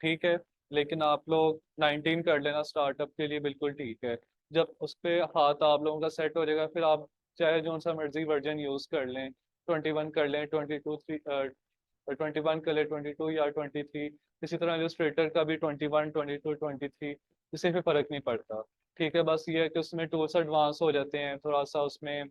ठीक है। लेकिन आप लोग 19 कर लेना स्टार्टअप के लिए, बिल्कुल ठीक है। जब उस पे हाथ आप लोगों का सेट हो जाएगा, फिर आप चाहे जो सा मर्जी वर्जन यूज कर लें, 21 कर लें, 21 कर लें, 22 या 23। इसी तरह इलस्ट्रेटर का भी 21, 22, 23, इससे भी फर्क नहीं पड़ता। ठीक है, बस ये है कि उसमें टूल्स एडवांस हो जाते हैं, थोड़ा सा उसमें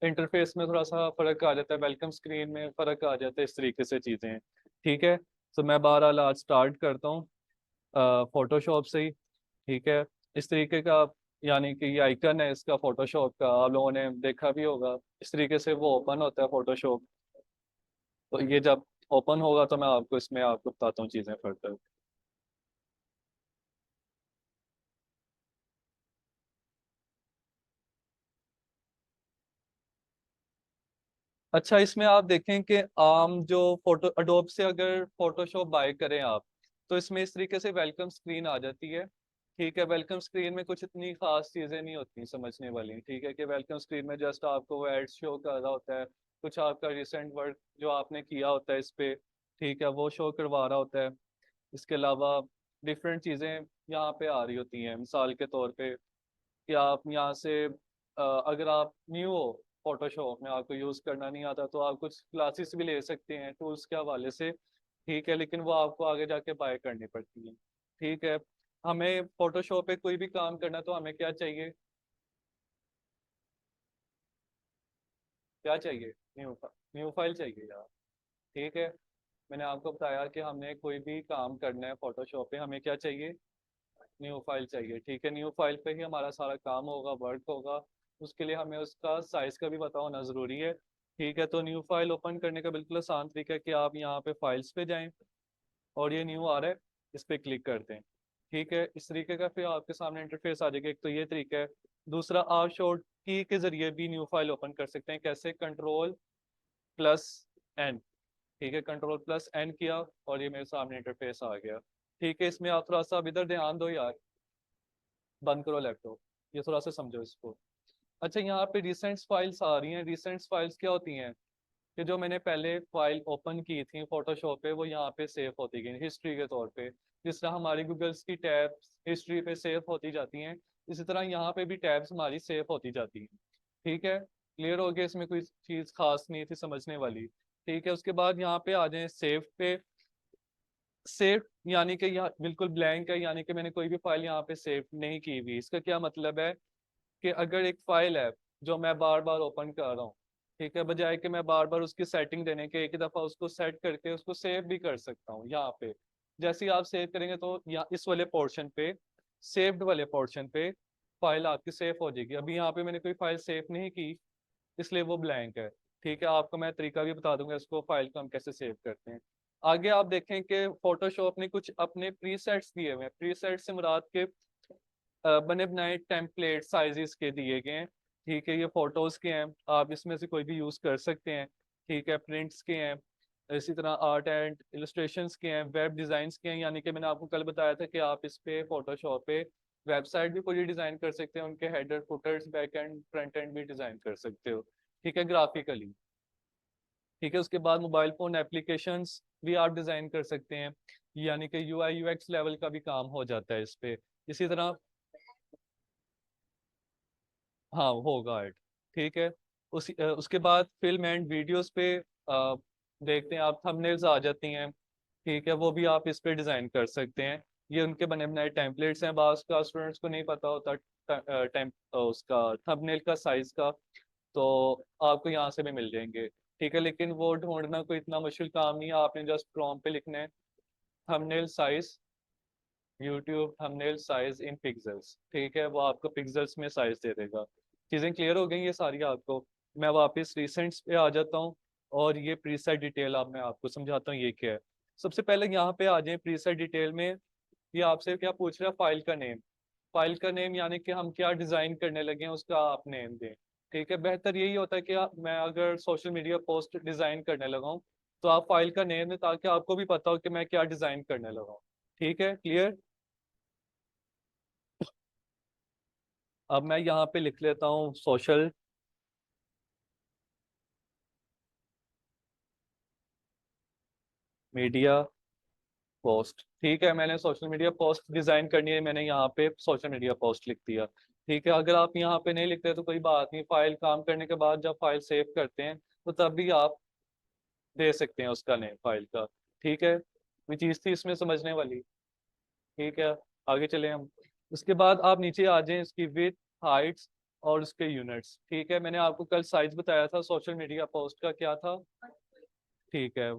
इंटरफेस में थोड़ा सा फर्क आ जाता है, वेलकम स्क्रीन में फर्क आ जाता है, इस तरीके से चीज़ें। ठीक है, तो मैं बहरहाल आज स्टार्ट करता हूँ फोटोशॉप से ही। ठीक है, इस तरीके का, यानी कि ये आइकन है इसका फोटोशॉप का, आप लोगों ने देखा भी होगा, इस तरीके से वो ओपन होता है फोटोशॉप। तो ये जब ओपन होगा तो मैं आपको इसमें आपको बताता हूँ चीज़ें फर्दर। अच्छा, इसमें आप देखें कि आम जो फोटो अडोब से अगर फोटोशॉप बाय करें आप, तो इसमें इस तरीके से वेलकम स्क्रीन आ जाती है। ठीक है, वेलकम स्क्रीन में कुछ इतनी खास चीज़ें नहीं होती समझने वाली। ठीक है, कि वेलकम स्क्रीन में जस्ट आपको वो एड्स शो कर रहा होता है, कुछ आपका रिसेंट वर्क जो आपने किया होता है इस पे, ठीक है, वो शो करवा रहा होता है। इसके अलावा डिफरेंट चीज़ें यहाँ पे आ रही होती हैं, मिसाल के तौर पे कि आप यहाँ से अगर आप न्यू हो फोटोशॉप में, आपको यूज़ करना नहीं आता, तो आप कुछ क्लासेस भी ले सकते हैं टूल्स के हवाले से। ठीक है, लेकिन वो आपको आगे जाके बाय करनी पड़ती है। ठीक है, हमें फोटोशॉप पे कोई भी काम करना तो हमें क्या चाहिए, क्या चाहिए? न्यू फाइल चाहिए यार। ठीक है, मैंने आपको बताया कि हमने कोई भी काम करना है फोटोशॉप पे, हमें क्या चाहिए? न्यू फाइल चाहिए। ठीक है, न्यू फाइल पे ही हमारा सारा काम होगा, वर्क होगा। उसके लिए हमें उसका साइज का भी पता होना ज़रूरी है। ठीक है, तो न्यू फाइल ओपन करने का बिल्कुल आसान तरीका है कि आप यहाँ पे फाइल्स पे जाएं, और ये न्यू आ रहा है, इस पे क्लिक करते हैं। ठीक है, इस तरीके का फिर आपके सामने इंटरफेस आ जाएगा। एक तो ये तरीका है। दूसरा, आप शॉर्ट की के जरिए भी न्यू फाइल ओपन कर सकते हैं। कैसे? कंट्रोल+N। ठीक है, कंट्रोल+N किया और ये मेरे सामने इंटरफेस आ गया। ठीक है, इसमें आप थोड़ा सा अब इधर ध्यान दो यार, बंद करो लैपटॉप, ये थोड़ा सा समझो इसको। अच्छा, यहाँ पे रिसेंट्स फाइल्स आ रही हैं। रिसेंट्स फाइल्स क्या होती हैं? कि जो मैंने पहले फाइल ओपन की थी फोटोशॉप पे, वो यहाँ पे सेव होती गई हिस्ट्री के तौर पे। जिस तरह हमारी गूगल्स की टैब्स हिस्ट्री पे सेव होती जाती हैं, इसी तरह यहाँ पे भी टैब्स हमारी सेव होती जाती हैं। ठीक है, क्लियर हो गया? इसमें कोई चीज़ खास नहीं थी समझने वाली। ठीक है, उसके बाद यहाँ पे आ जाए सेव पे। सेव यानी कि यहाँ बिल्कुल ब्लैंक है, यानी कि मैंने कोई भी फाइल यहाँ पे सेव नहीं की हुई। इसका क्या मतलब है? कि अगर एक फाइल है जो मैं बार बार ओपन कर रहा हूँ, ठीक है, बजाय कि मैं बार बार उसकी सेटिंग देने के, एक ही दफ़ा उसको सेट करके उसको सेव भी कर सकता हूँ यहाँ पे। जैसे ही आप सेव करेंगे तो यहाँ इस वाले पोर्शन पे, सेव्ड वाले पोर्शन पे फाइल आपकी सेव हो जाएगी। अभी यहाँ पे मैंने कोई फाइल सेव नहीं की, इसलिए वो ब्लैंक है। ठीक है, आपको मैं तरीका भी बता दूंगा इसको, फाइल को हम कैसे सेव करते हैं। आगे आप देखें कि फोटोशॉप ने कुछ अपने प्रीसेट्स दिए हुए हैं। प्रीसेट से मुराद के बने बनाए टेम्पलेट साइजेस के दिए गए हैं। ठीक है, ये फोटोज के हैं, आप इसमें से कोई भी यूज कर सकते हैं। ठीक है, प्रिंट्स के हैं, इसी तरह आर्ट एंड इलस्ट्रेशंस के हैं, वेब डिज़ाइंस के हैं। यानी कि मैंने आपको कल बताया था कि आप इस पे फोटोशॉप पे वेबसाइट भी पूरी डिज़ाइन कर सकते हैं, उनके header putters back and front end भी डिज़ाइन कर सकते हो। ठीक है, ग्राफिकली। ठीक है, उसके बाद मोबाइल फ़ोन एप्लीकेशंस भी आप डिज़ाइन कर सकते हैं, यानी कि UI UX लेवल का भी काम हो जाता है इस पे। इसी तरह, हाँ होगा ऐड। ठीक है, उसके बाद फिल्म एंड वीडियोस पे देखते हैं आप, थंबनेल्स आ जाती हैं। ठीक है, वो भी आप इस पे डिज़ाइन कर सकते हैं। ये उनके बने बनाए टेम्पलेट्स हैं, बाज़ का स्टूडेंट्स को नहीं पता होता उसका थंबनेल का साइज़ का, तो आपको यहाँ से भी मिल जाएंगे। ठीक है, लेकिन वो ढूंढना कोई इतना मुश्किल काम नहीं है, आपने जस्ट प्रॉम्प्ट पे लिखना है thumbnail size, YouTube thumbnail size in pixels. ठीक है, वो आपको पिक्सेल्स में साइज दे देगा। चीज़ें क्लियर हो गई ये सारी आपको? मैं वापस रिसेंट्स पे आ जाता हूँ, और ये प्रीसेट डिटेल अब मैं आपको समझाता हूँ ये क्या है। सबसे पहले यहाँ पे आ जाए प्रीसेट डिटेल में। ये आपसे क्या पूछ रहा है? फाइल का नेम। फाइल का नेम यानी कि हम क्या डिज़ाइन करने लगे हैं उसका आप नेम दें। ठीक है, बेहतर यही होता है कि मैं अगर सोशल मीडिया पोस्ट डिज़ाइन करने लगा हूँ, तो आप फाइल का नेम दें, ताकि आपको भी पता हो कि मैं क्या डिज़ाइन करने लगा हूँ। ठीक है, क्लियर? अब मैं यहाँ पे लिख लेता हूँ सोशल मीडिया पोस्ट, ठीक है, मैंने सोशल मीडिया पोस्ट डिजाइन करनी है, मैंने यहाँ पे सोशल मीडिया पोस्ट लिख दिया। ठीक है, अगर आप यहाँ पे नहीं लिखते तो कोई बात नहीं, फाइल काम करने के बाद जब फाइल सेव करते हैं तो तब भी आप दे सकते हैं उसका नेम फाइल का। ठीक है, ये चीज़ थी इसमें समझने वाली। ठीक है, आगे चले हम। उसके बाद आप नीचे आ जाएं, इसकी विथ, हाइट्स और उसके यूनिट्स। ठीक है, मैंने आपको कल साइज बताया था सोशल मीडिया पोस्ट का, क्या था? ठीक है,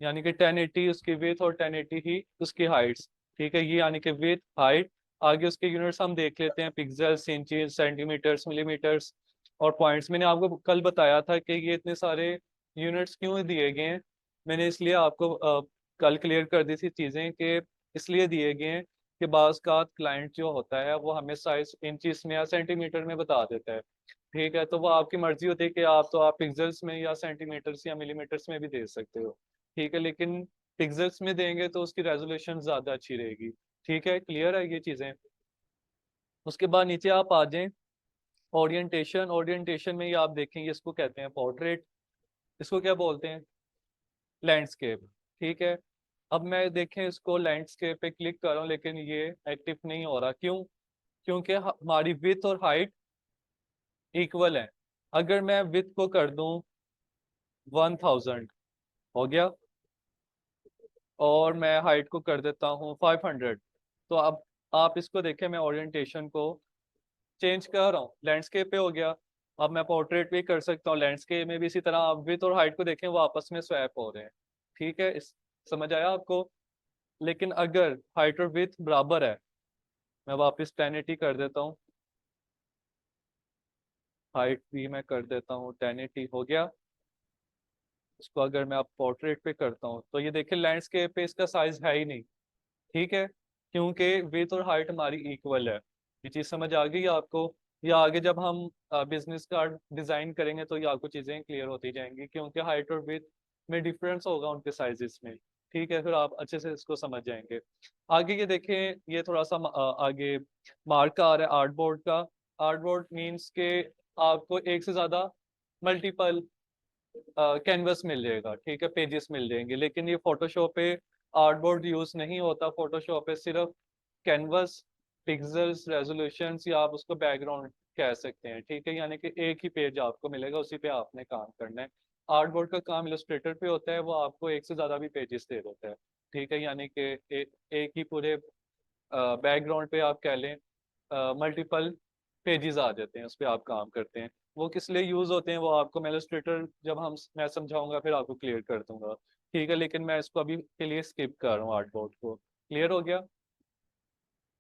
यानी कि 1080 उसकी विथ और 1080 ही उसकी हाइट्स। ठीक है, ये यानी कि विथ, हाइट। आगे उसके यूनिट्स हम देख लेते हैं, पिक्सेल्स, इंचेस, सेंटीमीटर्स, मिलीमीटर्स और पॉइंट्स। मैंने आपको कल बताया था कि ये इतने सारे यूनिट्स क्यों दिए गए हैं। मैंने इसलिए आपको कल क्लियर कर दी थी चीज़ें कि इसलिए दिए गए हैं कि बाज़ का क्लाइंट जो होता है वो हमें साइज इंचेस में या सेंटीमीटर में बता देता है। ठीक है, तो वो आपकी मर्जी होती है कि आप पिक्सेल्स में या सेंटीमीटर्स या मिलीमीटर्स में भी दे सकते हो। ठीक है, लेकिन पिक्सेल्स में देंगे तो उसकी रेजोल्यूशन ज़्यादा अच्छी रहेगी। ठीक है, क्लियर है ये चीज़ें? उसके बाद नीचे आप आ जाएं, ओरिएंटेशन। ओरिएंटेशन में ये आप देखेंगे, इसको कहते हैं पोर्ट्रेट, इसको क्या बोलते हैं? लैंडस्केप। ठीक है, अब मैं देखें इसको लैंडस्केप पे क्लिक कर रहा हूँ लेकिन ये एक्टिव नहीं हो रहा, क्यों? क्योंकि हमारी विथ और हाइट इक्वल है। अगर मैं विथ को कर दूं 1000, हो गया, और मैं हाइट को कर देता हूँ 500, तो अब आप इसको देखें, मैं ओरिएंटेशन को चेंज कर रहा हूँ, लैंडस्केप पे हो गया। अब मैं पोर्ट्रेट भी कर सकता हूँ, लैंडस्केप में भी इसी तरह आप विथ और हाइट को देखें वो आपस में स्वैप हो रहे हैं। ठीक है, इस समझ आया आपको? लेकिन अगर हाइट और विथ बराबर है, मैं वापस 1080 कर देता हूँ, हाइट भी मैं कर देता हूँ 1080, हो गया। इसको अगर मैं आप पोर्ट्रेट पे करता हूँ तो ये देखिए लैंडस्केप पे इसका साइज है ही नहीं। ठीक है, क्योंकि विथ और हाइट हमारी इक्वल है। ये चीज़ समझ आ गई आपको? या आगे जब हम बिजनेस कार्ड डिज़ाइन करेंगे तो ये आपको चीज़ें क्लियर होती जाएंगी, क्योंकि हाइट और विथ में डिफरेंस होगा उनके साइजेस में। ठीक है, फिर आप अच्छे से इसको समझ जाएंगे। आगे ये देखें, ये थोड़ा सा आगे मार्क आ रहा है आर्टबोर्ड का। आर्टबोर्ड मीन्स के आपको एक से ज़्यादा मल्टीपल कैनवस मिल जाएगा। ठीक है, पेजेस मिल जाएंगे, लेकिन ये फोटोशॉप पे आर्टबोर्ड यूज नहीं होता। फोटोशॉप पे सिर्फ कैनवस, पिक्सेल्स, रेजोल्यूशंस या आप उसको बैकग्राउंड कह सकते हैं। ठीक है, यानी कि एक ही पेज आपको मिलेगा, उसी पे आपने काम करना है। आर्टबोर्ड का काम इलस्ट्रेटर पे होता है, वो आपको एक से ज्यादा भी पेजेस दे देता है। ठीक है, यानी कि एक ही पूरे बैकग्राउंड पे आप कह लें मल्टीपल पेजेस आ जाते हैं, उस पर आप काम करते हैं। वो किस लिए यूज होते हैं वो आपको मैं इलस्ट्रेटर जब मैं समझाऊंगा फिर आपको क्लियर कर दूंगा। ठीक है, लेकिन मैं इसको अभी के लिए स्किप कर रहा हूँ आर्टबोर्ड को। क्लियर हो गया?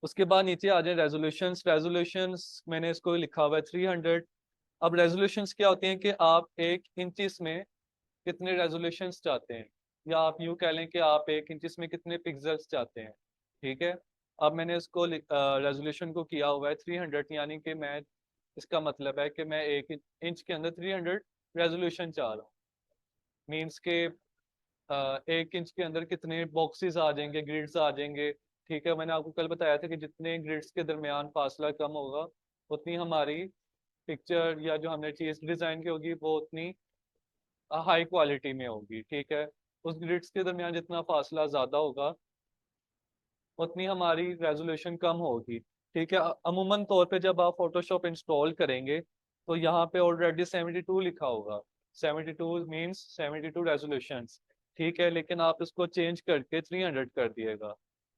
उसके बाद नीचे आ जाए रेजोल्यूशंस। रेजोल्यूशंस मैंने इसको लिखा हुआ है 300। अब रेजोल्यूशंस क्या होती हैं कि आप एक इंचिस में कितने रेजोल्यूशंस चाहते हैं, या आप यूँ कह लें कि आप एक इंचिस में कितने पिक्सल्स चाहते हैं। ठीक है, अब मैंने इसको रेजोल्यूशन को किया हुआ है 300, यानी कि मैं, इसका मतलब है कि मैं एक इंच के अंदर 300 रेजोल्यूशन चाह रहा हूँ। मीन्स के एक इंच के अंदर कितने बॉक्सेस आ जाएंगे, ग्रिड्स आ जाएंगे। ठीक है, मैंने आपको कल बताया था कि जितने ग्रिड्स के दरमियान फासला कम होगा उतनी हमारी पिक्चर या जो हमने चीज़ डिज़ाइन की होगी वो उतनी हाई क्वालिटी में होगी। ठीक है, उस ग्रिड्स के दरमियान जितना फासला ज़्यादा होगा उतनी हमारी रेजोल्यूशन कम होगी। ठीक है, अमूमन तौर पे जब आप फोटोशॉप इंस्टॉल करेंगे तो यहाँ पे ऑलरेडी 72 लिखा होगा। 72 मीन्स 72 रेजोल्यूशंस। ठीक है, लेकिन आप इसको चेंज करके 300 कर दिएगा।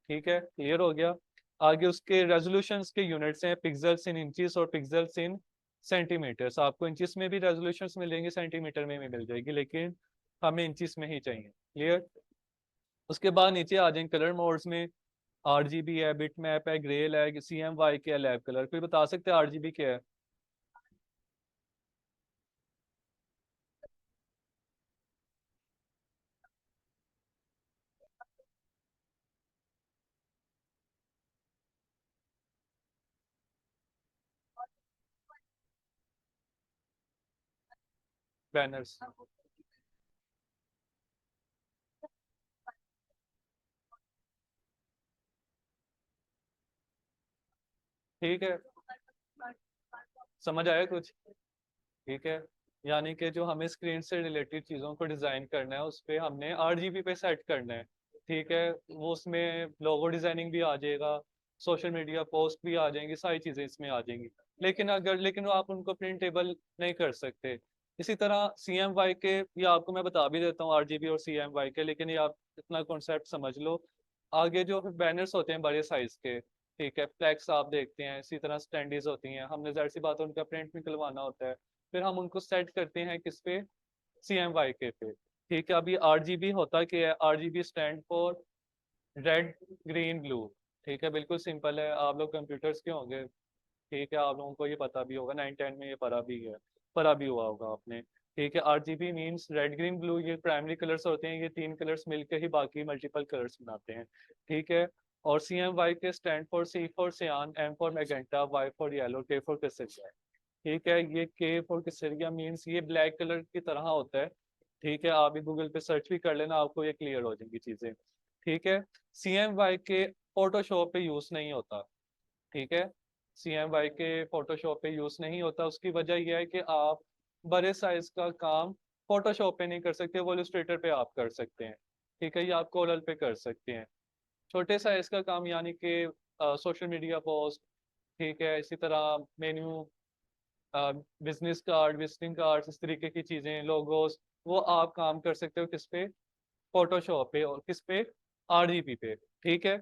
ठीक है, क्लियर हो गया? आगे उसके रेजोल्यूशंस के यूनिट्स हैं पिक्सल्स इन इंचेस और पिक्सल्स इन सेंटीमीटर्स। आपको इंचेस में भी रेजोल्यूशंस मिलेंगे, सेंटीमीटर में भी मिल जाएगी, लेकिन हमें इंचेस में ही चाहिए। क्लियर? उसके बाद नीचे आ जाएंगे कलर मोड्स में। आरजीबी है, बिट मैप है, ग्रेल है, CMYK क्या, लैब कलर। कोई बता सकते हैं आरजीबी क्या है? बैनर्स। ठीक है, समझ आया कुछ? ठीक है, यानी कि जो हमें स्क्रीन से रिलेटेड चीज़ों को डिज़ाइन करना है उस पर हमने आरजीबी पे सेट करना है। ठीक है, वो उसमें लोगो डिजाइनिंग भी आ जाएगा, सोशल मीडिया पोस्ट भी आ जाएंगी, सारी चीजें इसमें आ जाएंगी। लेकिन वो आप उनको प्रिंटेबल नहीं कर सकते। इसी तरह CMYK के, ये आपको मैं बता भी देता हूँ, RGB और CMYK, लेकिन ये आप इतना कॉन्सेप्ट समझ लो। आगे जो बैनर्स होते हैं बड़े साइज के, ठीक है, फ्लैक्स आप देखते हैं, इसी तरह स्टैंडीज होती हैं, हमने जाहिर सी बात है उनका प्रिंट निकलवाना होता है। फिर हम उनको सेट करते हैं किस पे, CMYK पे। ठीक है, अभी RGB होता क्या है, RGB stand for red green blue. ठीक है, बिल्कुल सिंपल है, आप लोग कंप्यूटर्स के होंगे, ठीक है, आप लोगों को ये पता भी होगा, 9-10 में ये पढ़ा भी हुआ होगा आपने। ठीक है, RGB means red green blue, ये प्राइमरी कलर्स होते हैं, ये तीन कलर्स मिलकर ही बाकी मल्टीपल कलर्स बनाते हैं। ठीक है, और CMYK stand for C for cyan, M for magenta, Y for yellow, K for कैसेरिया। ठीक है, ये K फॉर कैसेरिया मींस ये ब्लैक कलर की तरह होता है। ठीक है, आप भी गूगल पे सर्च भी कर लेना, आपको ये क्लियर हो जाएंगी चीजें। ठीक है, CMYK फोटोशॉप पे यूज नहीं होता। ठीक है, CMYK फोटोशॉप पे यूज नहीं होता, उसकी वजह यह है कि आप बड़े साइज का काम फोटोशॉप पे नहीं कर सकते, वो इलस्ट्रेटर पे आप कर सकते हैं। ठीक है, ये आप कोरल पे कर सकते हैं। छोटे साइज का काम यानी कि सोशल मीडिया पोस्ट, ठीक है, इसी तरह menu, business card, visiting card, इस तरीके की चीजें, लोगोस, वो आप काम कर सकते हो किस पे, फोटोशॉप पे, और किस पे, RGB पे। ठीक है,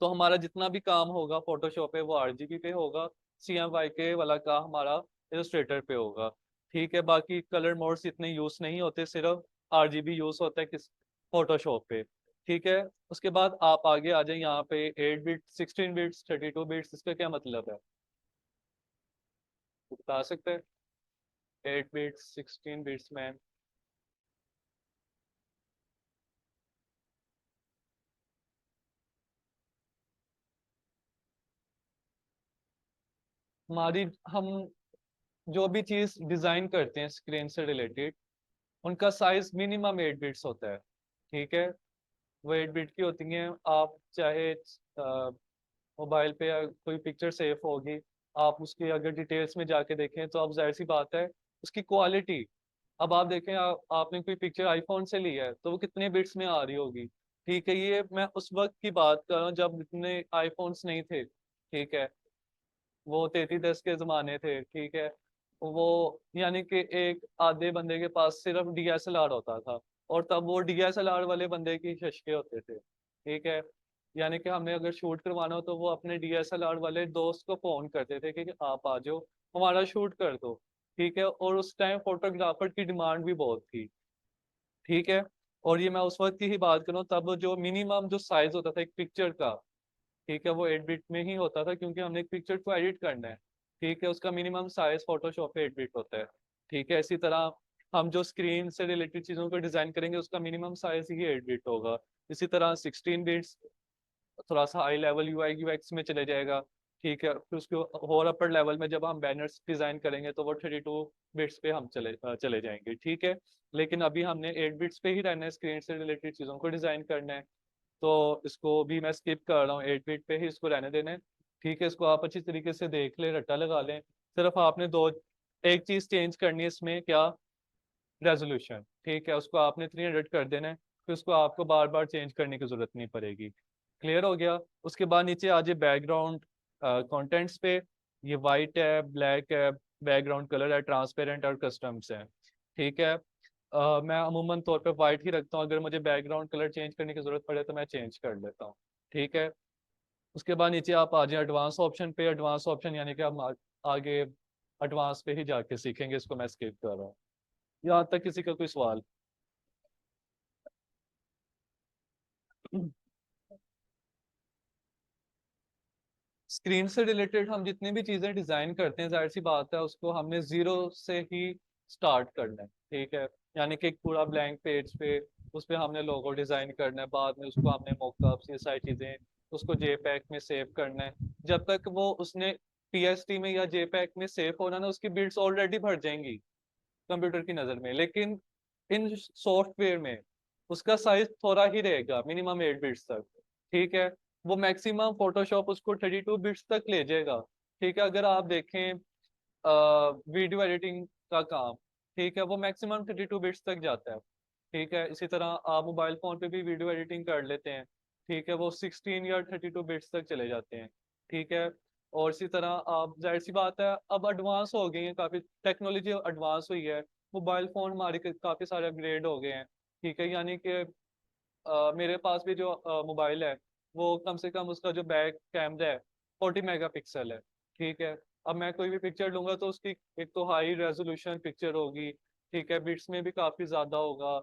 तो हमारा जितना भी काम होगा फोटोशॉप पे वो RGB पे होगा, CMYK वाला का हमारा इलस्ट्रेटर पे होगा। ठीक है, बाकी कलर मोड्स इतने यूज नहीं होते, सिर्फ RGB यूज होता है किस, फोटोशॉप पे। ठीक है, उसके बाद आप आगे आ जाए यहाँ पे, 8 बिट, 16 बिट्स, 32 बिट्स, इसका क्या मतलब है, बता सकते हैं? 8 बिट्स, 16 बिट्स में हमारी, हम जो भी चीज डिजाइन करते हैं स्क्रीन से रिलेटेड, उनका साइज मिनिमम 8 बिट्स होता है। ठीक है, वो 8 बिट की होती हैं। आप चाहे मोबाइल पे या कोई पिक्चर सेव होगी, आप उसकी अगर डिटेल्स में जाके देखें तो आप, जाहिर सी बात है, उसकी क्वालिटी, अब आप देखें, आपने कोई पिक्चर आईफोन से ली है तो वो कितने बिट्स में आ रही होगी। ठीक है, ये मैं उस वक्त की बात कर रहा हूँ जब इतने आईफोन्स नहीं थे। ठीक है, वो 3310 के जमाने थे। ठीक है, वो यानी कि एक आधे बंदे के पास सिर्फ DSLR होता था, और तब वो DSLR वाले बंदे की शशके होते थे। ठीक है, यानी कि हमने अगर शूट करवाना हो तो वो अपने DSLR वाले दोस्त को फोन करते थे कि आप आ जाओ, हमारा शूट कर दो। ठीक है, और उस टाइम फोटोग्राफर की डिमांड भी बहुत थी। ठीक है, और ये मैं उस वक्त की ही बात करूँ, तब जो मिनिमम जो साइज होता था एक पिक्चर का, ठीक है, वो 8 बिट में ही होता था, क्योंकि हमने एक पिक्चर को एडिट करना है। ठीक है, उसका मिनिमम साइज फोटोशॉप पे 8 बिट होता है। ठीक है, इसी तरह हम जो स्क्रीन से रिलेटेड चीज़ों को डिज़ाइन करेंगे उसका मिनिमम साइज ही 8 बिट होगा। इसी तरह 16 बिट्स थोड़ा सा हाई लेवल UI UX में चले जाएगा। ठीक है, फिर उसके और अपर लेवल में जब हम बैनर्स डिज़ाइन करेंगे तो वो 32 बिट्स पे हम चले जाएंगे। ठीक है, लेकिन अभी हमने 8 बिट्स पे ही रहना है, स्क्रीन से रिलेटेड चीज़ों को डिज़ाइन करना है, तो इसको भी मैं स्किप कर रहा हूँ, 8 बिट पे ही इसको रहने देना है। ठीक है, इसको आप अच्छी तरीके से देख लें, रट्टा लगा लें। सिर्फ आपने दो, एक चीज़ चेंज करनी है इसमें, क्या, रेजोल्यूशन। ठीक है, उसको आपने 300 कर देना है, फिर उसको आपको बार बार चेंज करने की जरूरत नहीं पड़ेगी। क्लियर हो गया? उसके बाद नीचे आ जाए बैकग्राउंड कंटेंट्स पे, ये वाइट है, ब्लैक है, बैकग्राउंड कलर है, ट्रांसपेरेंट और कस्टम्स है। ठीक है, मैं अमूमन तौर पे वाइट ही रखता हूँ, अगर मुझे बैकग्राउंड कलर चेंज करने की जरूरत पड़े तो मैं चेंज कर लेता हूँ। ठीक है, उसके बाद नीचे आप आ जाए एडवांस ऑप्शन पे। एडवांस ऑप्शन यानी कि हम आगे एडवांस पे ही जाके सीखेंगे, इसको मैं स्किप कर रहा हूँ। यहाँ तक किसी का कोई सवाल? स्क्रीन से रिलेटेड हम जितनी भी चीजें डिजाइन करते हैं, जाहिर सी बात है उसको हमने जीरो से ही स्टार्ट करना है। ठीक है, यानी कि एक पूरा ब्लैंक पेज पे उस पे हमने लोगो डिजाइन करना है, बाद में उसको हमने मॉकअप्स, ये सारी चीजें, उसको JPEG में सेव करना है। जब तक वो उसने PST में या JPEG में सेव होना ना, उसकी बिट्स ऑलरेडी भर जाएंगी कंप्यूटर की नज़र में, लेकिन इन सॉफ्टवेयर में उसका साइज थोड़ा ही रहेगा, मिनिमम 8 बिट्स तक। ठीक है, वो मैक्सिमम फोटोशॉप उसको 32 बिट्स तक ले जाएगा। ठीक है, अगर आप देखें वीडियो एडिटिंग का काम, ठीक है, वो मैक्सिमम 32 बिट्स तक जाता है। ठीक है। इसी तरह आप मोबाइल फ़ोन पे भी वीडियो एडिटिंग कर लेते हैं, ठीक है, वो 16 या 32 बिट्स तक चले जाते हैं, ठीक है। और इसी तरह आप, जाहिर सी बात है, अब एडवांस हो गई है, काफ़ी टेक्नोलॉजी एडवांस हुई है, मोबाइल फ़ोन हमारे काफ़ी सारे अपग्रेड हो गए हैं, ठीक है। यानी कि मेरे पास भी जो मोबाइल है, वो कम से कम उसका जो बैक कैमरा है 40 मेगापिक्सल है, ठीक है। अब मैं कोई भी पिक्चर लूंगा तो उसकी एक तो हाई रेजोल्यूशन पिक्चर होगी, ठीक है, बिट्स में भी काफ़ी ज़्यादा होगा,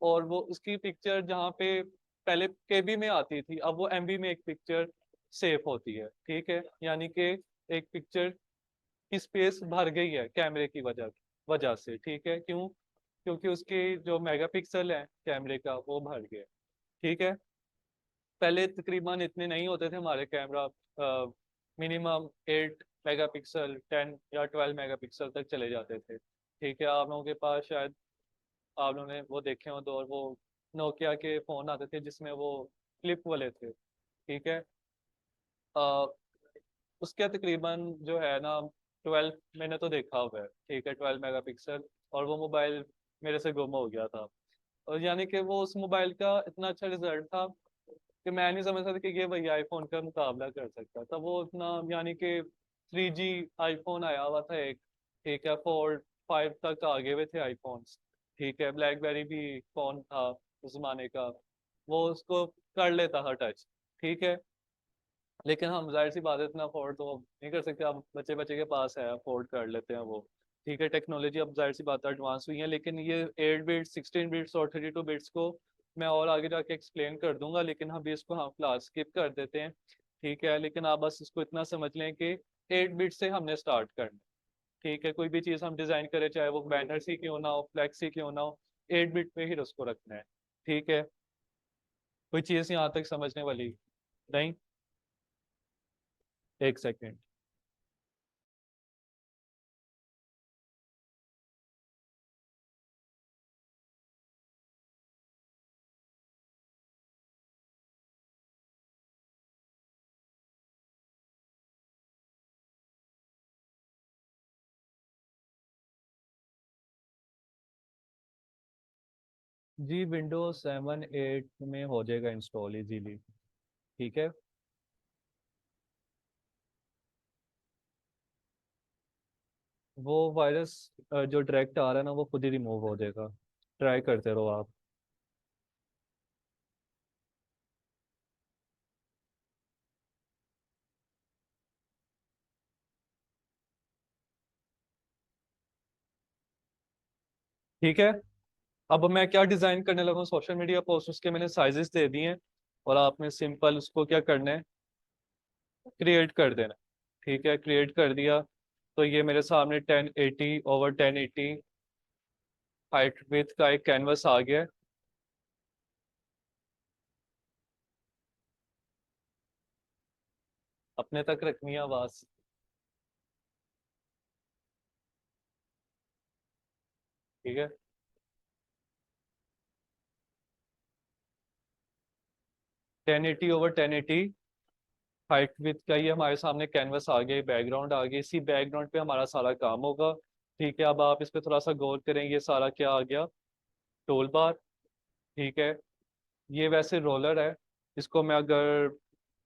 और वो उसकी पिक्चर जहाँ पे पहले केबी में आती थी, अब वो एमबी में एक पिक्चर सेव होती है, ठीक है। यानी कि एक पिक्चर की स्पेस भर गई है कैमरे की वजह वजह से, ठीक है। क्यों? क्योंकि उसकी जो मेगापिक्सल है कैमरे का वो भर गया, ठीक है। पहले तकरीबन इतने नहीं होते थे हमारे कैमरा, मिनिमम 8 मेगापिक्सल, 10 या 12 मेगापिक्सल तक चले जाते थे, ठीक है। आप लोगों के पास शायद आप लोगों ने वो देखे हो, तो और वो नोकिया के फ़ोन आते थे जिसमें वो फ्लिप वाले थे, ठीक है। अ, उसके तकरीबन जो है ना 12, मैंने तो देखा हुआ है, ठीक है, 12 मेगापिक्सल, और वो मोबाइल मेरे से गुम हो गया था। और यानी कि वो उस मोबाइल का इतना अच्छा रिजल्ट था कि मैं नहीं समझ सकता कि ये भैया आईफोन का मुकाबला कर सकता था। वो इतना, यानी कि 3G आईफोन आया हुआ था एक, ठीक है, 4, 5 तक आगे हुए थे आईफोन्स, ठीक है। ब्लैकबेरी भी फोन था उस जमाने का, वो उसको कर लेता था टच, ठीक है। लेकिन हम जाहिर सी बात है इतना अफोर्ड तो नहीं कर सकते, अब बच्चे बच्चे के पास है, अफोर्ड कर लेते हैं वो, ठीक है। टेक्नोलॉजी अब जाहिर सी बात है एडवांस हुई है, लेकिन ये 8 बिट्स, 16 बिट्स और 32 बिट्स को मैं और आगे जाके एक्सप्लेन कर दूंगा, लेकिन अभी इसको हम क्लास स्किप कर देते हैं, ठीक है। लेकिन आप बस इसको इतना समझ लें कि 8 बिट से हमने स्टार्ट करना, ठीक है। कोई भी चीज़ हम डिज़ाइन करें, चाहे वो बैनर सी क्यों ना हो, फ्लैक्स ही क्यों ना हो, 8 बिट पे ही उसको रखना है, ठीक है। कोई चीज़ यहाँ तक समझने वाली नहीं? एक सेकेंड। जी विंडोज 7, 8 में हो जाएगा इंस्टॉल इजीली, ठीक है। वो वायरस जो डायरेक्ट आ रहा है ना, वो खुद ही रिमूव हो जाएगा, ट्राई करते रहो आप। ठीक है। अब मैं क्या डिज़ाइन करने लगा हूँ, सोशल मीडिया पोस्ट, उसके मैंने साइजेस दे दिए हैं, और आपने सिंपल उसको क्या करना है, क्रिएट कर देना, ठीक है। क्रिएट कर दिया तो ये मेरे सामने 1080 ओवर 1080 हाइट विथ का एक कैनवस आ गया है। अपने तक रखनी है आवाज़, ठीक है। 1080 ओवर 1080 हाइट विथ का ये हमारे सामने कैनवस आ गया, बैकग्राउंड आ गई, इसी बैकग्राउंड पे हमारा सारा काम होगा, ठीक है। अब आप इस पे थोड़ा सा गौर करें, ये सारा क्या आ गया, टूल बार, ठीक है। ये वैसे रोलर है, इसको मैं अगर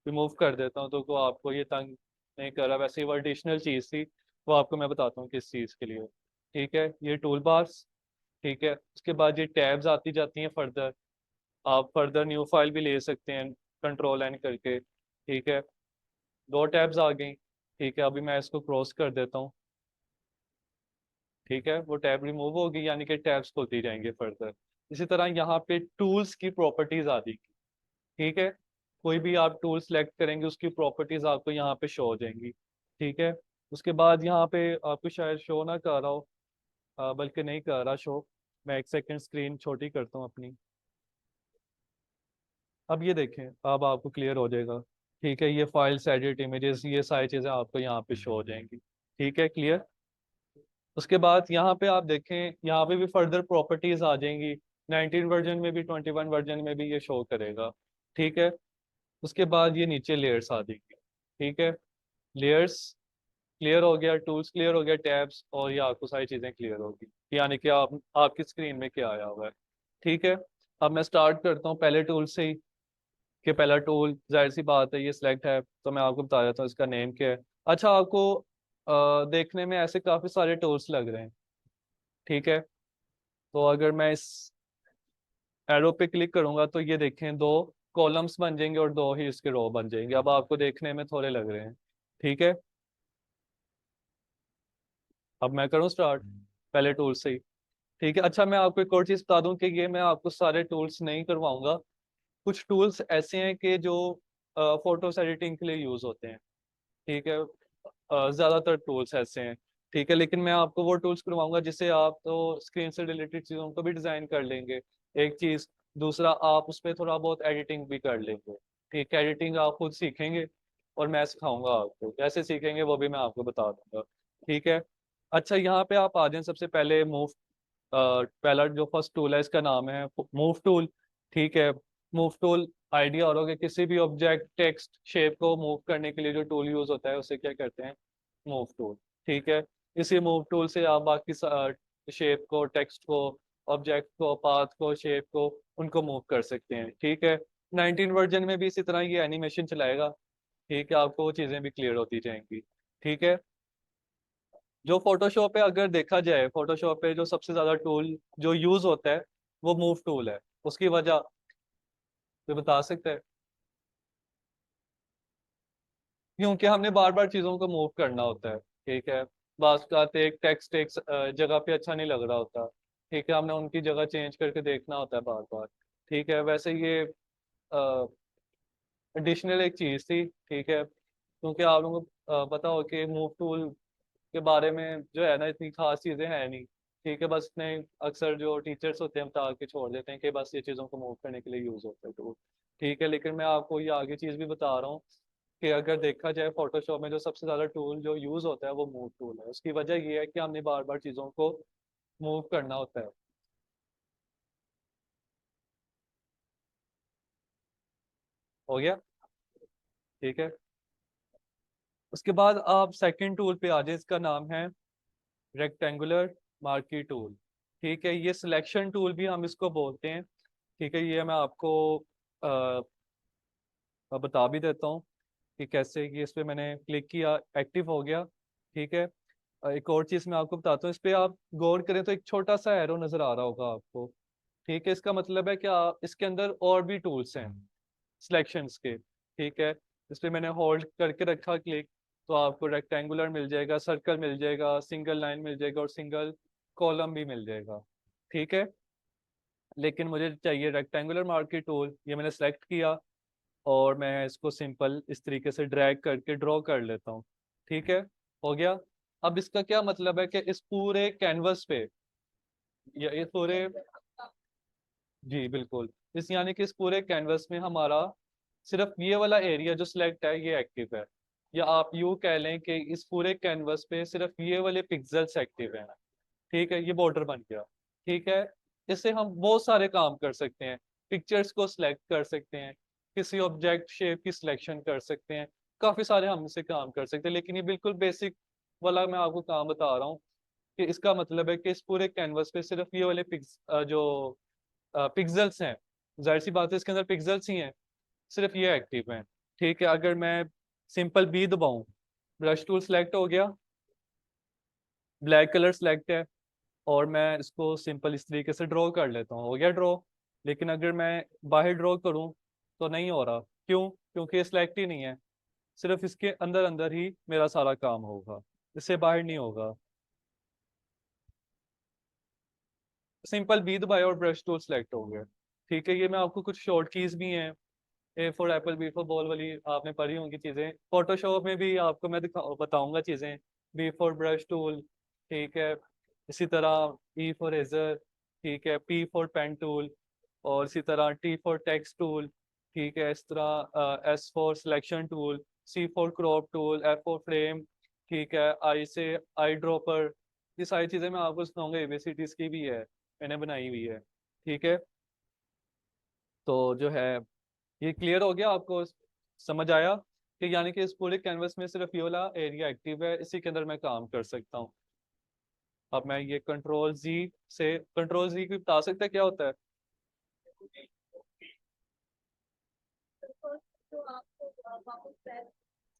रिमूव कर देता हूँ तो को आपको ये तंग नहीं कर रहा, वैसे वो एडिशनल चीज़ थी, वो आपको मैं बताता हूँ किस चीज़ के लिए, ठीक है। ये टूल बार्स, ठीक है। उसके बाद ये टैब्स आती जाती हैं फर्दर, आप फर्दर न्यू फाइल भी ले सकते हैं कंट्रोल एन करके, ठीक है। 2 टैब्स आ गई, ठीक है। अभी मैं इसको क्रॉस कर देता हूँ, ठीक है, वो टैब रिमूव होगी, यानी कि टैब्स खुलती जाएंगे फर्दर। इसी तरह यहाँ पे टूल्स की प्रॉपर्टीज आ जाएगी, ठीक है। कोई भी आप टूल सेलेक्ट करेंगे उसकी प्रॉपर्टीज आपको यहाँ पे शो हो जाएंगी, ठीक है। उसके बाद यहाँ पे आपको शायद शो ना कर रहा हो, बल्कि नहीं कर रहा शो, मैं एक सेकंड स्क्रीन छोटी करता हूँ अपनी। अब ये देखें, अब आपको क्लियर हो जाएगा, ठीक है। ये फाइल्स, एडिट इमेजेस, ये सारी चीज़ें आपको यहाँ पे शो हो जाएंगी, ठीक है, क्लियर। उसके बाद यहाँ पे आप देखें, यहाँ पे भी फर्दर प्रॉपर्टीज आ जाएंगी, 19 वर्जन में भी, 21 वर्जन में भी ये शो करेगा, ठीक है। उसके बाद ये नीचे लेयर्स आ जाएंगी, ठीक है। लेयर्स क्लियर हो गया, टूल्स क्लियर हो गया, टैब्स, और ये आपको सारी चीज़ें क्लियर होगी, यानी कि आप आपकी स्क्रीन में क्या आया हुआ है, ठीक है, अब मैं स्टार्ट करता हूँ पहले टूल से ही, कि पहला टूल जाहिर सी बात है ये सिलेक्ट है, तो मैं आपको बता देता हूँ इसका नेम क्या है। अच्छा, आपको देखने में ऐसे काफी सारे टूल्स लग रहे हैं, ठीक है। तो अगर मैं इस एरो पे क्लिक करूंगा तो ये देखें, दो कॉलम्स बन जाएंगे और दो ही इसके रो बन जाएंगे। अब आपको देखने में थोड़े लग रहे हैं, ठीक है। अब मैं करूँ स्टार्ट पहले टूल से ही, ठीक है। अच्छा, मैं आपको एक और चीज बता दूं कि ये मैं आपको सारे टूल्स नहीं करवाऊंगा। कुछ टूल्स ऐसे हैं कि जो फोटोस एडिटिंग के लिए यूज होते हैं, ठीक है। ज्यादातर टूल्स ऐसे हैं, ठीक है। लेकिन मैं आपको वो टूल्स करवाऊंगा जिससे आप तो स्क्रीन से रिलेटेड चीजों को भी डिजाइन कर लेंगे, एक चीज। दूसरा, आप उस पर थोड़ा बहुत एडिटिंग भी कर लेंगे, ठीक है। एडिटिंग आप खुद सीखेंगे और मैं सिखाऊंगा आपको कैसे सीखेंगे, वो भी मैं आपको बता दूंगा, ठीक है। अच्छा, यहाँ पे आप आ जाएं। सबसे पहले मूव, पहला जो फर्स्ट टूल है इसका नाम है मूव टूल, ठीक है। मूव टूल आइडिया और होगा, किसी भी ऑब्जेक्ट, टेक्स्ट, शेप को मूव करने के लिए जो टूल यूज होता है उसे क्या कहते हैं, मूव टूल, ठीक है। इसी मूव टूल से आप बाकी शेप को, टेक्स्ट को, ऑब्जेक्ट को, पाथ को, शेप को, उनको मूव कर सकते हैं, ठीक है। 19 वर्जन में भी इसी तरह ये एनिमेशन चलाएगा, ठीक है। आपको वो चीजें भी क्लियर होती जाएंगी, ठीक है। जो फोटोशॉप पे अगर देखा जाए, फोटोशॉप पे जो सबसे ज्यादा टूल जो यूज होता है वो मूव टूल है। उसकी वजह तो बता सकते हैं? क्योंकि हमने बार बार चीजों को मूव करना होता है, ठीक है। बात आते एक टेक्स्ट एक जगह पे अच्छा नहीं लग रहा होता, ठीक है। हमने उनकी जगह चेंज करके देखना होता है बार बार, ठीक है। वैसे ये एडिशनल एक चीज थी, ठीक है। क्योंकि आप लोगों को पता हो कि मूव टूल के बारे में जो है ना, इतनी खास चीजें हैं नहीं, ठीक है। बस इतने अक्सर जो टीचर्स होते हैं बता के छोड़ देते हैं कि बस ये चीज़ों को मूव करने के लिए यूज होता है टूल, ठीक है। लेकिन मैं आपको ये आगे चीज़ भी बता रहा हूँ कि अगर देखा जाए फोटोशॉप में जो सबसे ज़्यादा टूल जो यूज होता है वो मूव टूल है। उसकी वजह ये है कि हमने बार बार चीज़ों को मूव करना होता है, हो गया, ठीक है। उसके बाद आप सेकंड टूल पे आ जाए, इसका नाम है रेक्टेंगुलर मार्की टूल, ठीक है। ये सिलेक्शन टूल भी हम इसको बोलते हैं, ठीक है। ये मैं आपको बता भी देता हूँ कि कैसे, कि इस पे मैंने क्लिक किया, एक्टिव हो गया, ठीक है। एक और चीज़ मैं आपको बताता हूँ, इस पे आप गौर करें तो एक छोटा सा एरो नजर आ रहा होगा आपको, ठीक है। इसका मतलब है कि इसके अंदर और भी टूल्स हैं सिलेक्शंस के, ठीक है। इस पे मैंने होल्ड करके रखा क्लिक, तो आपको रेक्टेंगुलर मिल जाएगा, सर्कल मिल जाएगा, सिंगल लाइन मिल जाएगा और सिंगल कॉलम भी मिल जाएगा, ठीक है। लेकिन मुझे चाहिए रेक्टेंगुलर मार्की टूल, ये मैंने सेलेक्ट किया और मैं इसको सिंपल इस तरीके से ड्रैग करके ड्रॉ कर लेता हूँ, ठीक है। हो गया। अब इसका क्या मतलब है कि इस पूरे कैनवस पे, या इस पूरे, जी बिल्कुल, इस यानी कि इस पूरे कैनवस में हमारा सिर्फ ये वाला एरिया जो सिलेक्ट है ये एक्टिव है। या आप यूँ कह लें कि इस पूरे कैनवस पे सिर्फ ये वाले पिक्सेल्स एक्टिव हैं, ठीक है। ये बॉर्डर बन गया, ठीक है। इससे हम बहुत सारे काम कर सकते हैं, पिक्चर्स को सिलेक्ट कर सकते हैं, किसी ऑब्जेक्ट शेप की सिलेक्शन कर सकते हैं, काफी सारे हम इससे काम कर सकते हैं। लेकिन ये बिल्कुल बेसिक वाला मैं आपको काम बता रहा हूँ कि इसका मतलब है कि इस पूरे कैनवस पे सिर्फ ये वाले जो पिक्सेल्स हैं, जाहिर सी बात है इसके अंदर पिक्सेल्स ही हैं, सिर्फ ये एक्टिव हैं, ठीक है। अगर मैं सिंपल बी दबाऊं, ब्रश टूल सेलेक्ट हो गया, ब्लैक कलर सेलेक्ट है, और मैं इसको सिंपल इस तरीके से ड्रॉ कर लेता हूँ, हो गया ड्रॉ। लेकिन अगर मैं बाहर ड्रॉ करूँ तो नहीं हो रहा, क्यों? क्योंकि ये सिलेक्ट ही नहीं है, सिर्फ इसके अंदर अंदर ही मेरा सारा काम होगा, इससे बाहर नहीं होगा। सिंपल बी दबाया और ब्रश टूल सेलेक्ट हो गया, ठीक है। ये मैं आपको कुछ शॉर्ट कीज भी हैं, A for apple, B for ball वाली आपने पढ़ी होंगी चीज़ें, फोटोशॉप में भी आपको मैं बताऊंगा चीज़ें। बी फॉर ब्रश टूल, ठीक है। इसी तरह ई फॉर इरेजर, ठीक है। पी फॉर पेन टूल, और इसी तरह टी फॉर टेक्स्ट टूल, ठीक है। इस तरह S for selection tool, C for crop tool, F for frame, ठीक है। आई से आई ड्रॉपर, ये सारी चीज़ें मैं आपको सुनाऊंगा, एबीसीडीज की भी है, मैंने बनाई हुई है, ठीक है। तो जो है, ये क्लियर हो गया आपको, समझ आया कि यानी कि इस पूरे कैनवस में सिर्फ ये वाला एरिया एक्टिव है, इसी के अंदर मैं काम कर सकता हूँ। अब मैं ये कंट्रोल जी से, कंट्रोल जी भी बता सकते हैं क्या होता है?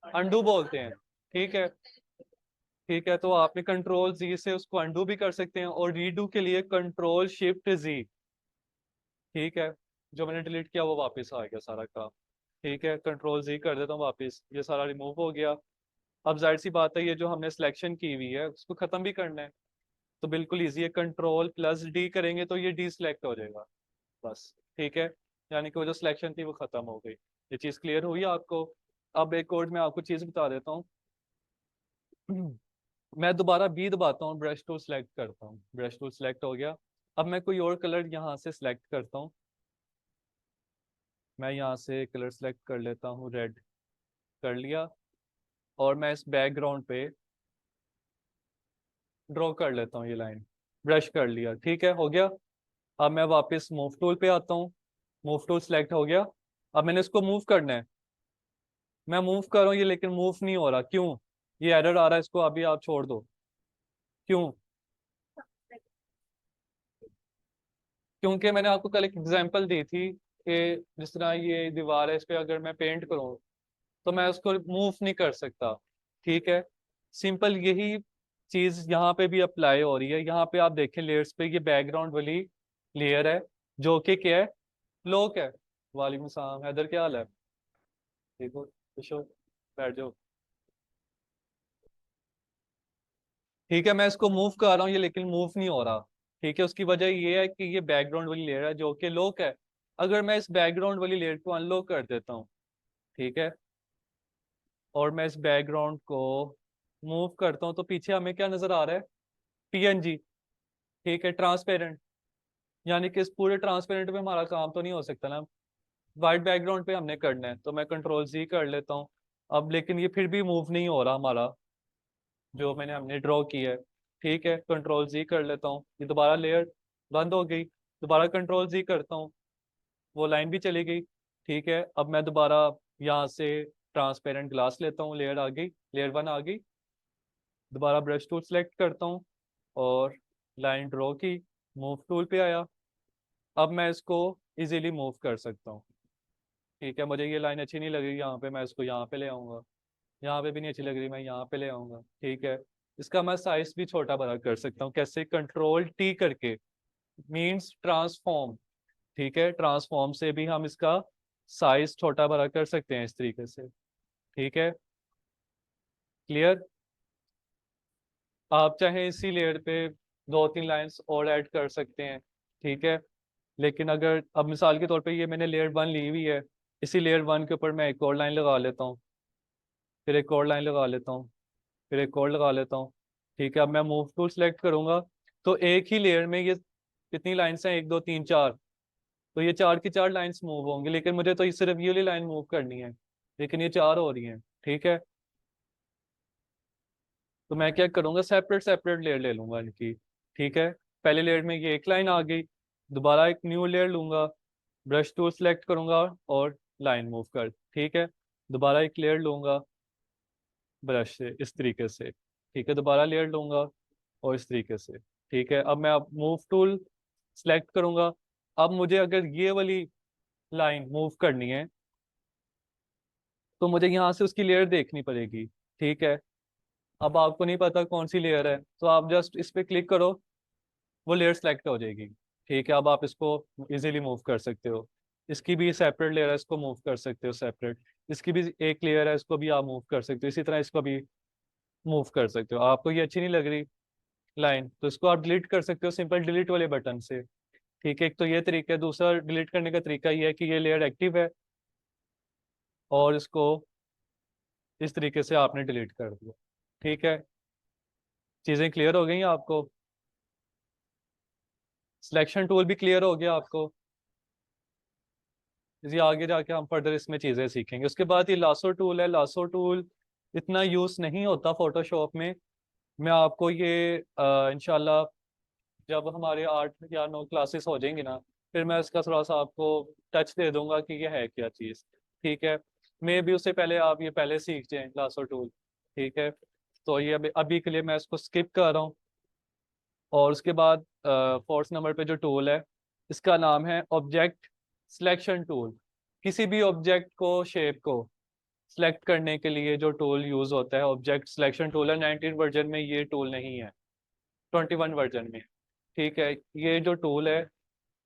अंडू बोलते हैं। ठीक है, ठीक है, तो आपने कंट्रोल जी से उसको अंडू भी कर सकते हैं, और रीडू के लिए कंट्रोल शिफ्ट जी। ठीक है, जो मैंने डिलीट किया वो वापस आ गया सारा काम। ठीक है, कंट्रोल जी कर देता हूँ वापस, ये सारा रिमूव हो गया। अब जाहिर सी बात है, ये जो हमने सिलेक्शन की हुई है उसको खत्म भी करना है, तो बिल्कुल इजी है, कंट्रोल प्लस डी करेंगे तो ये डी सिलेक्ट हो जाएगा बस। ठीक है, यानी कि वो जो सिलेक्शन थी वो खत्म हो गई। ये चीज़ क्लियर हुई आपको? अब एक और मैं आपको चीज़ बता देता हूँ। मैं दोबारा बी दबाता हूँ, ब्रश टूल सेलेक्ट करता हूँ, ब्रश टूल सेलेक्ट हो गया। अब मैं कोई और कलर यहाँ से सिलेक्ट करता हूँ। मैं यहाँ से कलर सेलेक्ट कर लेता हूँ, रेड कर लिया, और मैं इस बैकग्राउंड पे ड्रॉ कर लेता हूँ ये लाइन, ब्रश कर लिया। ठीक है, हो गया। अब मैं वापस मूव टूल पे आता हूँ, मूव टूल सेलेक्ट हो गया। अब मैंने इसको मूव करना है, मैं मूव कर रहा हूँ ये, लेकिन मूव नहीं हो रहा, क्यों? ये एरर आ रहा है, इसको अभी आप छोड़ दो। क्यों? क्योंकि मैंने आपको कल एक एग्जांपल दी थी कि जिस तरह ये दीवार है, इस पे अगर मैं पेंट करूँ तो मैं उसको मूव नहीं कर सकता। ठीक है, सिंपल यही चीज यहाँ पे भी अप्लाई हो रही है। यहाँ पे आप देखें लेयर्स पे, ये बैकग्राउंड वाली लेयर है जो कि क्या है, लॉक है। वालेकुम सलाम हैदर, क्या हाल है? देखो, खुश हो? बैठ जाओ। ठीक है, मैं इसको मूव कर रहा हूँ ये, लेकिन मूव नहीं हो रहा। ठीक है, उसकी वजह ये है कि ये बैकग्राउंड वाली लेयर है जो कि लॉक है। अगर मैं इस बैकग्राउंड वाली लेयर को अनलॉक कर देता हूँ, ठीक है, और मैं इस बैकग्राउंड को मूव करता हूँ, तो पीछे हमें क्या नजर आ रहा है? पीएनजी। ठीक है, ट्रांसपेरेंट। यानी कि इस पूरे ट्रांसपेरेंट में हमारा काम तो नहीं हो सकता ना, वाइट बैकग्राउंड पे हमने करना है, तो मैं कंट्रोल जी कर लेता हूँ। अब लेकिन ये फिर भी मूव नहीं हो रहा हमारा, जो मैंने हमने ड्रॉ किया है। ठीक है, कंट्रोल जी कर लेता हूँ, ये दोबारा लेयर बंद हो गई। दोबारा कंट्रोल जी करता हूँ, वो लाइन भी चली गई। ठीक है, अब मैं दोबारा यहाँ से ट्रांसपेरेंट ग्लास लेता हूँ, लेयर आ गई, लेयर वन आ गई। दोबारा ब्रश टूल सेलेक्ट करता हूँ, और लाइन ड्रॉ की, मूव टूल पे आया। अब मैं इसको इजीली मूव कर सकता हूँ। ठीक है, मुझे ये लाइन अच्छी नहीं लग रही यहाँ पे, मैं इसको यहाँ पे ले आऊँगा। यहाँ पे भी नहीं अच्छी लग रही, मैं यहाँ पे ले आऊँगा। ठीक है, इसका मैं साइज भी छोटा बड़ा कर सकता हूँ, कैसे? कंट्रोल टी करके, मीन्स ट्रांसफॉर्म। ठीक है, ट्रांसफॉर्म से भी हम इसका साइज छोटा बड़ा कर सकते हैं इस तरीके से। ठीक है, क्लियर? आप चाहे इसी लेयर पे दो तीन लाइंस और ऐड कर सकते हैं। ठीक है, लेकिन अगर अब मिसाल के तौर पे ये मैंने लेयर वन ली हुई है, इसी लेयर वन के ऊपर मैं एक और लाइन लगा लेता हूँ, फिर एक और लाइन लगा लेता हूँ, फिर एक और लगा लेता हूँ। ठीक है, अब मैं मूव टूल सेलेक्ट करूंगा, तो एक ही लेयर में ये कितनी लाइन्स हैं? एक दो तीन चार, तो ये चार की चार लाइन्स मूव होंगी, लेकिन मुझे तो सिर्फ ये वाली लाइन मूव करनी है, लेकिन ये चार हो रही हैं। ठीक है, तो मैं क्या करूँगा, सेपरेट सेपरेट लेयर ले लूंगा इनकी। ठीक है, पहले लेयर में ये एक लाइन आ गई, दोबारा एक न्यू लेयर लूंगा, ब्रश टूल सेलेक्ट करूंगा, और लाइन मूव कर। ठीक है, दोबारा एक लेयर लूंगा ब्रश से इस तरीके से। ठीक है, दोबारा लेयर लूंगा, और इस तरीके से। ठीक है, अब मैं अब मूव टूल सेलेक्ट करूंगा। अब मुझे अगर ये वाली लाइन मूव करनी है, तो मुझे यहाँ से उसकी लेयर देखनी पड़ेगी। ठीक है, अब आपको नहीं पता कौन सी लेयर है, तो आप जस्ट इस पे क्लिक करो, वो लेयर सेलेक्ट हो जाएगी। ठीक है, अब आप इसको इजीली मूव कर सकते हो। इसकी भी सेपरेट लेयर है, इसको मूव कर सकते हो सेपरेट। इसकी भी एक लेयर है, इसको भी आप मूव कर सकते हो, इसी तरह इसको भी मूव कर सकते हो। आपको ये अच्छी नहीं लग रही लाइन, तो इसको आप डिलीट कर सकते हो सिंपल डिलीट वाले बटन से। ठीक है, एक तो ये तरीका है। दूसरा डिलीट करने का तरीका ये है कि ये लेयर एक्टिव है, और इसको इस तरीके से आपने डिलीट कर दिया। ठीक है, चीज़ें क्लियर हो गई हैं आपको? सिलेक्शन टूल भी क्लियर हो गया आपको? इसी आगे जाके हम फर्दर इसमें चीज़ें सीखेंगे। उसके बाद ये लासो टूल है, लासो टूल इतना यूज़ नहीं होता फोटोशॉप में। मैं आपको ये इंशाल्लाह जब हमारे 8 या 9 क्लासेस हो जाएंगी ना, फिर मैं इसका थोड़ा सा आपको टच दे दूंगा कि ये है क्या चीज़। ठीक है, मे भी उससे पहले आप ये पहले सीख जाएं लासो टूल। ठीक है, तो ये अभी के लिए मैं इसको स्किप कर रहा हूँ। और उसके बाद फोर्थ नंबर पे जो टूल है, इसका नाम है ऑब्जेक्ट सिलेक्शन टूल, किसी भी ऑब्जेक्ट को, शेप को सिलेक्ट करने के लिए जो टूल यूज होता है, ऑब्जेक्ट सिलेक्शन टूल है। 19 वर्जन में ये टूल नहीं है, 21 वर्जन में। ठीक है, ये जो टूल है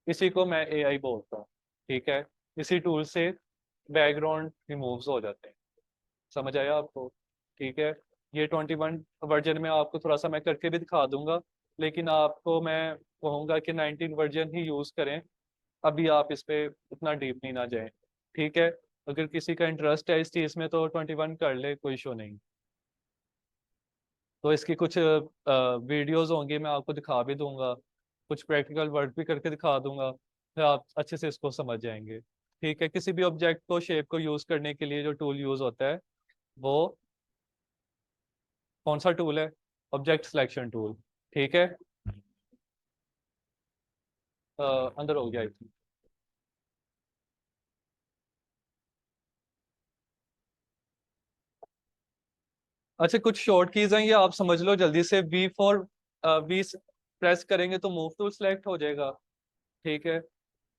इसी को मैं एआई बोलता हूँ। ठीक है, इसी टूल से बैकग्राउंड रिमूव्स हो जाते हैं। समझ आया आपको? ठीक है, ये 21 वर्जन में आपको थोड़ा सा मैं करके भी दिखा दूंगा, लेकिन आपको मैं कहूँगा कि 19 वर्जन ही यूज़ करें। अभी आप इस पे उतना डीप नहीं ना जाएं। ठीक है, अगर किसी का इंटरेस्ट है इस चीज़ में तो 21 कर ले, कोई इशू नहीं। तो इसकी कुछ वीडियोस होंगी, मैं आपको दिखा भी दूंगा, कुछ प्रैक्टिकल वर्क भी करके दिखा दूंगा, फिर आप अच्छे से इसको समझ जाएंगे। ठीक है, किसी भी ऑब्जेक्ट को, शेप को यूज़ करने के लिए जो टूल यूज़ होता है वो कौन सा टूल है? Object selection tool. ठीक है, अंदर हो गया आई थिंक। अच्छा, कुछ शॉर्ट कीज हैं, ये आप समझ लो जल्दी से। वी प्रेस करेंगे तो मूव टूल सेलेक्ट हो जाएगा। ठीक है,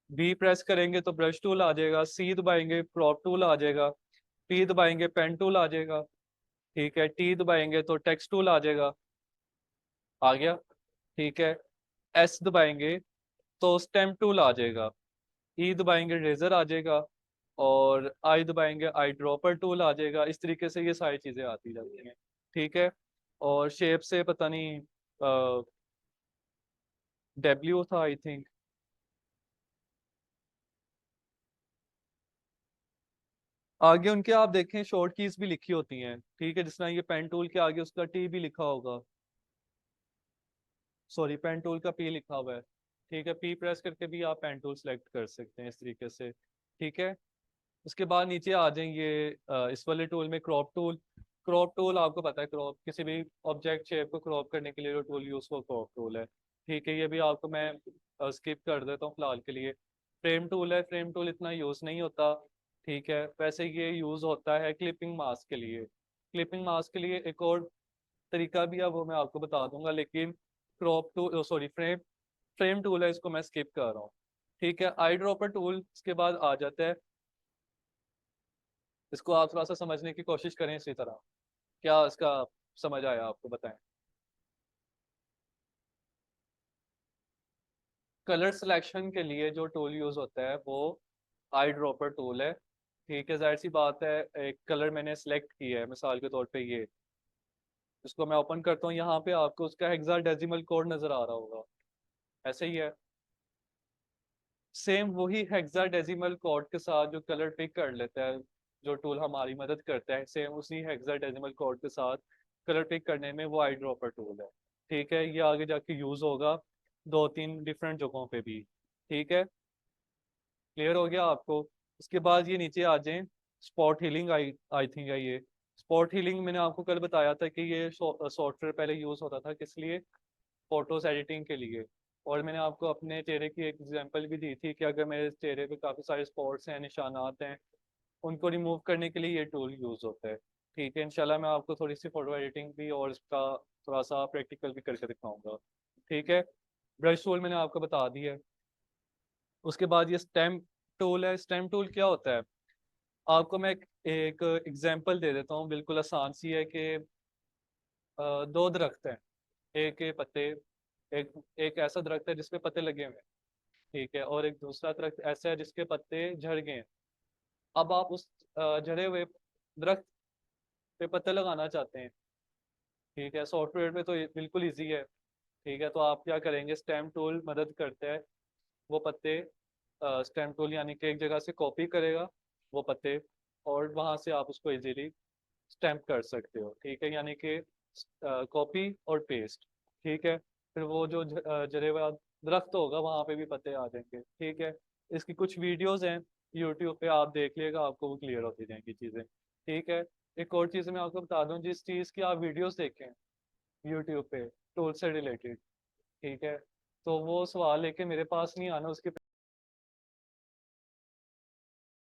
बी प्रेस करेंगे तो ब्रश टूल आ जाएगा, सी दबाएंगे क्रॉप टूल आ जाएगा, पी दबाएंगे पेन टूल आ जाएगा। ठीक है, टी दबाएंगे तो टेक्स्ट टूल आ जाएगा। आ गया? ठीक है, एस दबाएंगे तो स्टेम टूल आ जाएगा, ई दबाएंगे रेजर आ जाएगा, और आई दबाएंगे आई ड्रॉपर टूल आ जाएगा। इस तरीके से ये सारी चीजें आती जाती हैं। ठीक है, और शेप से पता नहीं, डब्ल्यू था आई थिंक। आगे उनके आप देखें शॉर्ट कीज भी लिखी होती हैं। ठीक है, जिस तरह ये पेन टूल के आगे उसका टी भी लिखा होगा, सॉरी पेन टूल का पी लिखा हुआ है। ठीक है, पी प्रेस करके भी आप पेन टूल सेलेक्ट कर सकते हैं इस तरीके से। ठीक है, उसके बाद नीचे आ जाएंगे इस वाले टूल में क्रॉप टूल। क्रॉप टूल आपको पता है, क्रॉप किसी भी ऑब्जेक्ट शेप को क्रॉप करने के लिए जो टूल यूज वो क्रॉप टूल है। ठीक है, ये भी आपको मैं स्किप कर देता हूँ फिलहाल के लिए। फ्रेम टूल है, फ्रेम टूल इतना यूज नहीं होता। ठीक है, वैसे ये यूज होता है क्लिपिंग मास्क के लिए। क्लिपिंग मास्क के लिए एक और तरीका भी है, वो मैं आपको बता दूंगा, लेकिन crop tool, sorry frame frame tool है, इसको मैं स्किप कर रहा हूँ। ठीक है, आई ड्रॉपर टूल इसके बाद आ जाता है। इसको आप थोड़ा सा समझने की कोशिश करें इसी तरह। क्या इसका समझ आया आपको? बताएं। कलर सिलेक्शन के लिए जो टूल यूज होता है वो आई ड्रॉपर टूल है। ठीक है, जाहिर सी बात है, एक कलर मैंने सेलेक्ट किया है मिसाल के तौर पे ये, इसको मैं ओपन करता हूँ, यहाँ पे आपको उसका हेक्साडेसिमल कोड नजर आ रहा होगा, ऐसे ही है। सेम वही हेक्साडेसिमल कोड के साथ जो कलर पिक कर लेता है, जो टूल हमारी मदद करता है, सेम उसी हेक्साडेसिमल कोड के साथ कलर पिक करने में वो आई ड्रॉपर टूल है। ठीक है, ये आगे जाके यूज होगा दो तीन डिफरेंट जगहों पे भी। ठीक है, क्लियर हो गया आपको? उसके बाद ये नीचे आ जाएं, spot healing I I think है ये। स्पॉट हीलिंग मैंने आपको कल बताया था कि ये सॉफ्टवेयर पहले यूज होता था किस लिए? फोटोज एडिटिंग के लिए। और मैंने आपको अपने चेहरे की एक एग्जांपल भी दी थी कि अगर मेरे चेहरे पे काफ़ी सारे स्पॉट्स हैं, निशानात हैं, उनको रिमूव करने के लिए ये टूल यूज़ होता है। ठीक है, इंशाल्लाह मैं आपको थोड़ी सी फोटो एडिटिंग भी और इसका थोड़ा सा प्रैक्टिकल भी करके दिखाऊंगा। ठीक है, ब्रश टूल मैंने आपको बता दी है। उसके बाद ये स्टेम टूल है। स्टेम टूल क्या होता है? आपको मैं एक एग्जांपल दे देता हूँ, बिल्कुल आसान सी है कि दो दरख्त हैं, एक के पत्ते, एक एक ऐसा दरख्त है जिसपे पत्ते लगे हुए हैं। ठीक है, और एक दूसरा दरख्त ऐसा है जिसके पत्ते झड़ गए हैं। अब आप उस झड़े हुए दरख्त पे पत्ते लगाना चाहते हैं। ठीक है, सॉफ्टवेयर में तो ये बिल्कुल इजी है। ठीक है, तो आप क्या करेंगे, स्टेम टूल मदद करता है वो पत्ते, स्टेम टूल यानी कि एक जगह से कॉपी करेगा वो पत्ते, और वहां से आप उसको इजीली स्टैम्प कर सकते हो। ठीक है, यानी कि कॉपी और पेस्ट। ठीक है, फिर वो जो जले हुआ दरख्त होगा वहां पे भी पत्ते आ जाएंगे। ठीक है, इसकी कुछ वीडियोस हैं यूट्यूब पे, आप देख लिएगा, आपको वो क्लियर होती जाएंगी चीज़ें। ठीक है, एक और चीज़ मैं आपको बता दूं, जिस चीज़ की आप वीडियोस देखें यूट्यूब पे टूल से रिलेटेड, ठीक है, तो वो सवाल लेके मेरे पास नहीं आना, उसके